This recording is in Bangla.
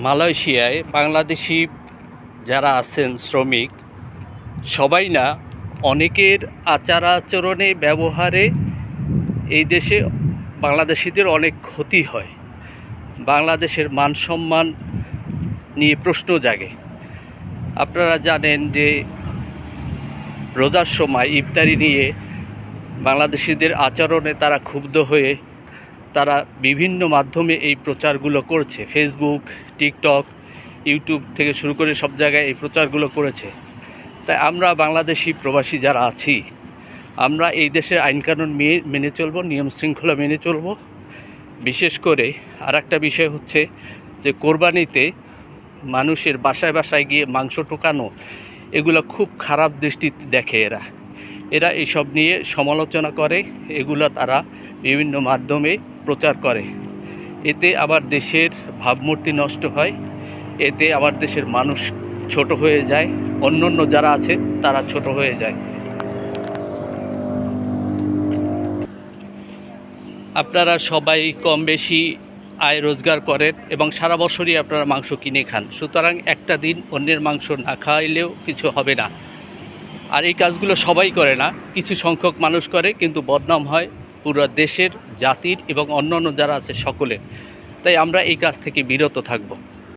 মালয়েশিয়ায় বাংলাদেশি যারা আছেন শ্রমিক, সবাই না, অনেকের আচার আচরণে ব্যবহারে এই দেশে বাংলাদেশিদের অনেক ক্ষতি হয়। বাংলাদেশের মান সম্মান নিয়ে প্রশ্ন জাগে। আপনারা জানেন যে রোজার সময় ইফতারি নিয়ে বাংলাদেশিদের আচরণে তারা ক্ষুব্ধ হয়ে তারা বিভিন্ন মাধ্যমে এই প্রচারগুলো করছে। ফেসবুক, টিকটক, ইউটিউব থেকে শুরু করে সব জায়গায় এই প্রচারগুলো করেছে। তাই আমরা বাংলাদেশি প্রবাসী যারা আছি, আমরা এই দেশের আইনকানুন মেনে চলব, নিয়ম শৃঙ্খলা মেনে চলব। বিশেষ করে আর একটা বিষয় হচ্ছে যে কোরবানিতে মানুষের বাসায় বাসায় গিয়ে মাংস টোকানো, এগুলো খুব খারাপ দৃষ্টিতে দেখে। এরা এইসব নিয়ে সমালোচনা করে, এগুলো তারা বিভিন্ন মাধ্যমে প্রচার করে। এতে আবার দেশের ভাবমূর্তি নষ্ট হয়, এতে আবার দেশের মানুষ ছোট হয়ে যায়, অন্য যারা আছে তারা ছোট হয়ে যায়। আপনারা সবাই কম বেশি আয় রোজগার করেন এবং সারা বছরই আপনারা মাংস কিনে খান, সুতরাং একটা দিন অন্যের মাংস না খাইলেও কিছু হবে না। আর এই কাজগুলো সবাই করে না, কিছু সংখ্যক মানুষ করে, কিন্তু বদনাম হয় পুরো দেশের, জাতির এবং অন্য যারা আছে সকলের। তাই আমরা এই কাজ থেকে বিরত থাকব।